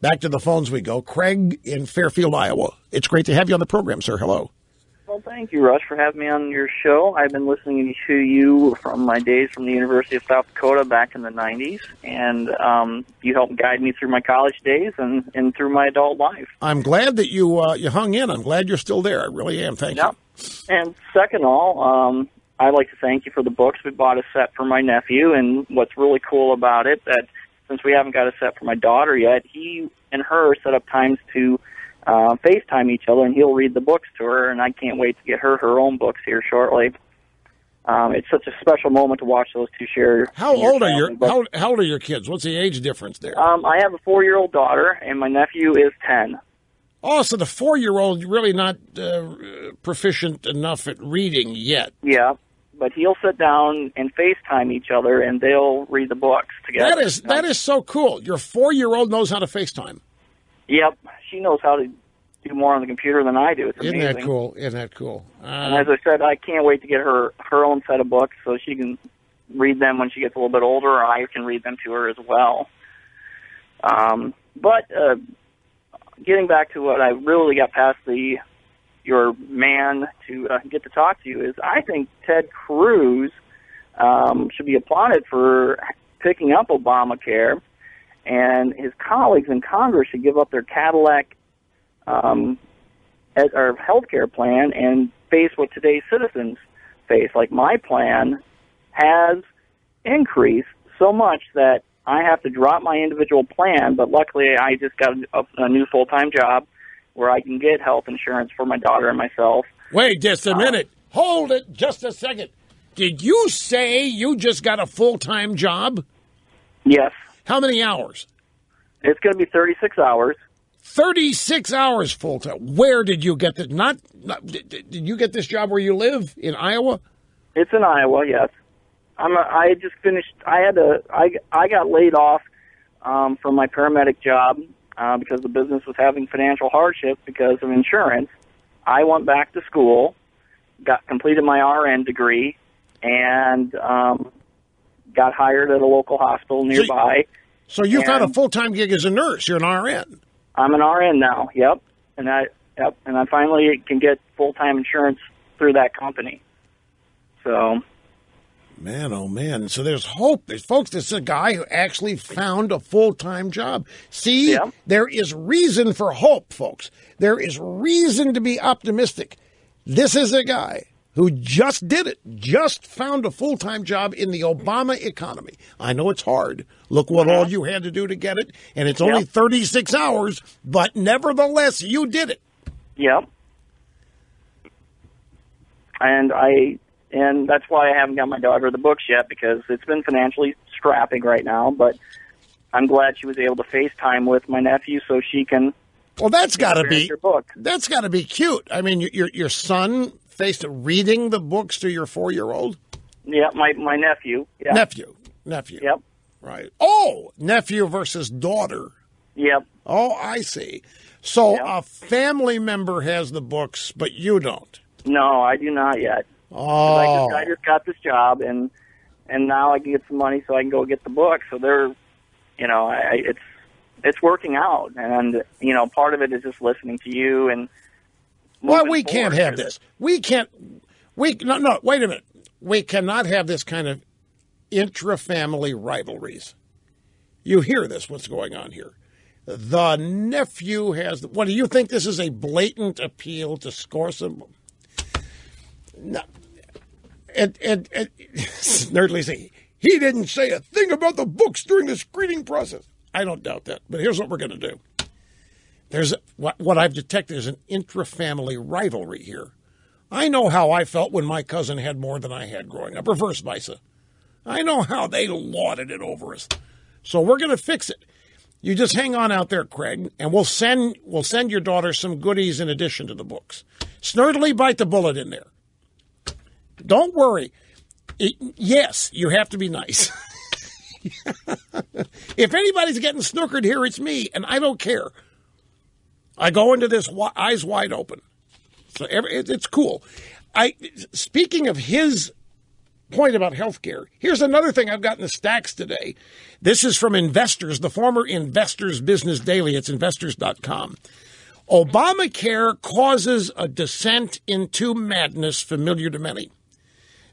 Back to the phones we go. Craig in Fairfield, Iowa. It's great to have you on the program, sir. Hello. Well, thank you, Rush, for having me on your show. I've been listening to you from my days from the University of South Dakota back in the 90s, and you helped guide me through my college days and through my adult life. I'm glad that you hung in. I'm glad you're still there. I really am. Thank you. And second of all, I'd like to thank you for the books. We bought a set for my nephew, and what's really cool about it, that since we haven't got a set for my daughter yet, he and her set up times to FaceTime each other, and he'll read the books to her, and I can't wait to get her own books here shortly. It's such a special moment to watch those two share. How old are your kids? What's the age difference there? I have a 4-year-old daughter, and my nephew is 10. Oh, so the 4-year-old really not proficient enough at reading yet. Yeah, but he'll sit down and FaceTime each other, and they'll read the books together. That is so cool. Your 4-year-old knows how to FaceTime. Yep, she knows how to do more on the computer than I do. It's amazing. Isn't that cool? And as I said, I can't wait to get her own set of books so she can read them when she gets a little bit older, or I can read them to her as well. But getting back to what I really got past your man to get to talk to you is, I think Ted Cruz should be applauded for picking up Obamacare, and his colleagues in Congress should give up their Cadillac as our health care plan and face what today's citizens face. Like, my plan has increased so much that I have to drop my individual plan, but luckily I just got a new full-time job where I can get health insurance for my daughter and myself. Wait just a minute. Hold it just a second. Did you say you just got a full-time job? Yes. How many hours? It's going to be 36 hours. 36 hours full-time. Where did you get this? Did you get this job where you live, in Iowa? It's in Iowa, yes. I just finished. I got laid off from my paramedic job because the business was having financial hardship because of insurance. I went back to school, completed my RN degree, and got hired at a local hospital nearby. So you found a full-time gig as a nurse. You're an RN. I'm an RN now. Yep, and I finally can get full-time insurance through that company. So. Man, oh man. So there's hope. Folks, this is a guy who actually found a full-time job. See, There is reason for hope, folks. There is reason to be optimistic. This is a guy who just did it, just found a full-time job in the Obama economy. I know it's hard. Look what all you had to do to get it, and it's only 36 hours, but nevertheless, you did it. Yep. And that's why I haven't got my daughter the books yet, because it's been financially strapping right now. But I'm glad she was able to FaceTime with my nephew so she can. Well, that's got to be your book. That's got to be cute. I mean, your son faced reading the books to your 4-year-old. Yeah, my nephew. Yeah. Nephew. Yep. Right. Oh, nephew versus daughter. Yep. Oh, I see. So a family member has the books, but you don't. No, I do not yet. Oh. I just got this job, and now I can get some money so I can go get the book. So it's working out, and part of it is just listening to you and. Well, we can't have this. Wait a minute. We cannot have this kind of intra-family rivalries. You hear this? What's going on here? The nephew has. What do you think? This is a blatant appeal to score some. No. And Nerdly say, he didn't say a thing about the books during the screening process. I don't doubt that. But here's what we're going to do. There's what I've detected is an intra-family rivalry here. I know how I felt when my cousin had more than I had growing up. Reverse Visa. I know how they lauded it over us. So we're going to fix it. You just hang on out there, Craig, and we'll send your daughter some goodies in addition to the books. Snurdly, bite the bullet in there. Don't worry. Yes, you have to be nice. If anybody's getting snookered here, it's me, and I don't care. I go into this eyes wide open. So it's cool. Speaking of his point about health care. Here's another thing I've got in the stacks today. This is from Investors, the former Investors Business Daily. It's investors.com. Obamacare causes a descent into madness familiar to many.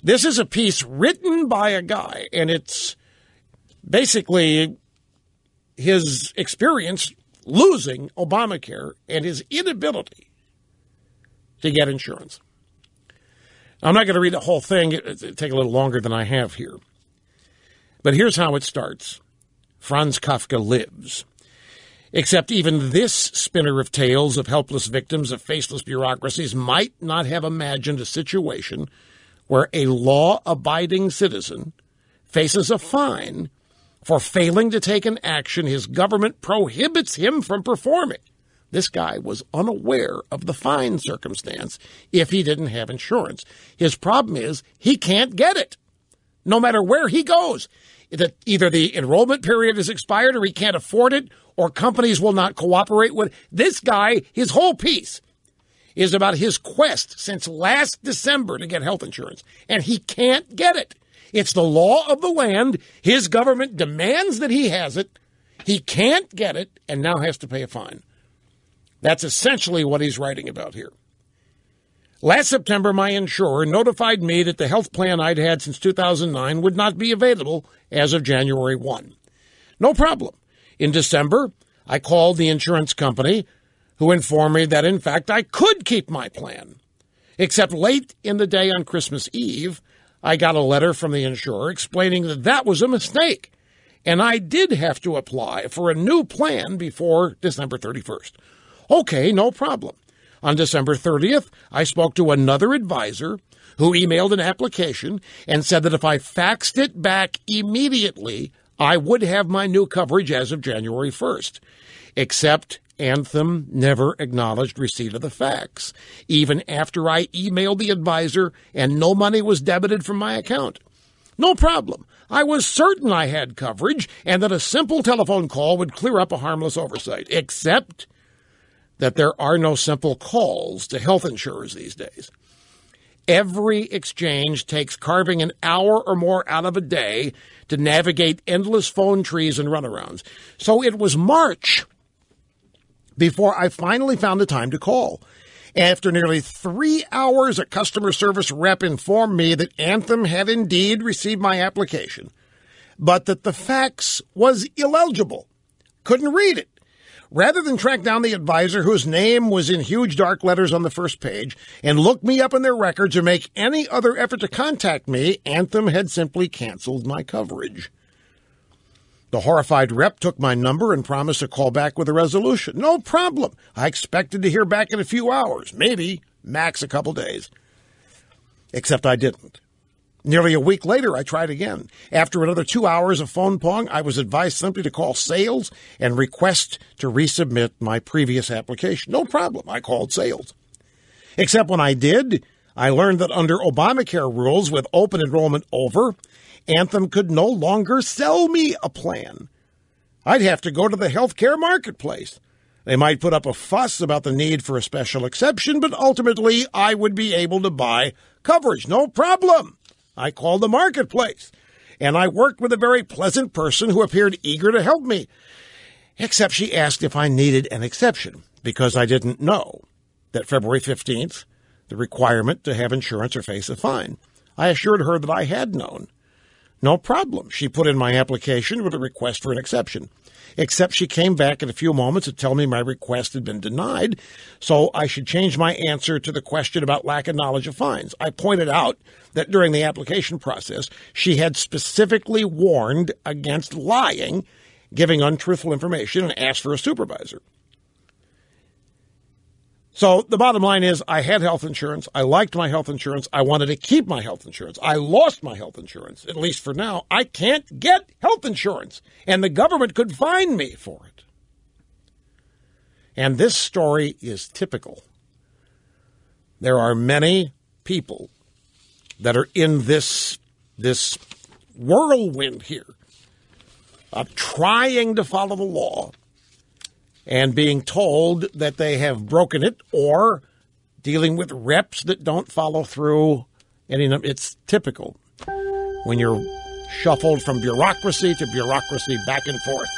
This is a piece written by a guy, and it's basically his experience losing Obamacare and his inability to get insurance. I'm not going to read the whole thing. It'll take a little longer than I have here. But here's how it starts. Franz Kafka lives. Except even this spinner of tales of helpless victims of faceless bureaucracies might not have imagined a situation where a law-abiding citizen faces a fine for failing to take an action his government prohibits him from performing. This guy was unaware of the fine circumstance if he didn't have insurance. His problem is he can't get it, no matter where he goes. Either the enrollment period is expired or he can't afford it, or companies will not cooperate with. This guy, his whole piece is about his quest since last December to get health insurance, and he can't get it. It's the law of the land. His government demands that he has it. He can't get it and now has to pay a fine. That's essentially what he's writing about here. Last September, my insurer notified me that the health plan I'd had since 2009 would not be available as of January 1. No problem. In December, I called the insurance company, who informed me that, in fact, I could keep my plan. Except late in the day on Christmas Eve, I got a letter from the insurer explaining that that was a mistake, and I did have to apply for a new plan before December 31st. Okay, no problem. On December 30th, I spoke to another advisor who emailed an application and said that if I faxed it back immediately, I would have my new coverage as of January 1st. Except Anthem never acknowledged receipt of the fax, even after I emailed the advisor and no money was debited from my account. No problem. I was certain I had coverage and that a simple telephone call would clear up a harmless oversight, except that there are no simple calls to health insurers these days. Every exchange takes carving an hour or more out of a day to navigate endless phone trees and runarounds. So it was March before I finally found the time to call. After nearly 3 hours, a customer service rep informed me that Anthem had indeed received my application, but that the fax was illegible. Couldn't read it. Rather than track down the advisor whose name was in huge dark letters on the first page and look me up in their records or make any other effort to contact me, Anthem had simply canceled my coverage. The horrified rep took my number and promised to call back with a resolution. No problem. I expected to hear back in a few hours, maybe max a couple days. Except I didn't. Nearly a week later, I tried again. After another 2 hours of phone pong, I was advised simply to call sales and request to resubmit my previous application. No problem. I called sales. Except when I did, I learned that under Obamacare rules, with open enrollment over, Anthem could no longer sell me a plan. I'd have to go to the healthcare marketplace. They might put up a fuss about the need for a special exception, but ultimately I would be able to buy coverage. No problem. I called the marketplace, and I worked with a very pleasant person who appeared eager to help me, except she asked if I needed an exception, because I didn't know that February 15th, the requirement to have insurance or face a fine. I assured her that I had known. No problem. She put in my application with a request for an exception, except she came back in a few moments to tell me my request had been denied, so I should change my answer to the question about lack of knowledge of fines. I pointed out that during the application process, she had specifically warned against lying, giving untruthful information, and asked for a supervisor. So the bottom line is I had health insurance. I liked my health insurance. I wanted to keep my health insurance. I lost my health insurance, at least for now. I can't get health insurance, and the government could fine me for it. And this story is typical. There are many people that are in this whirlwind here of trying to follow the law and being told that they have broken it, or dealing with reps that don't follow through. And it's typical. when you're shuffled from bureaucracy to bureaucracy back and forth.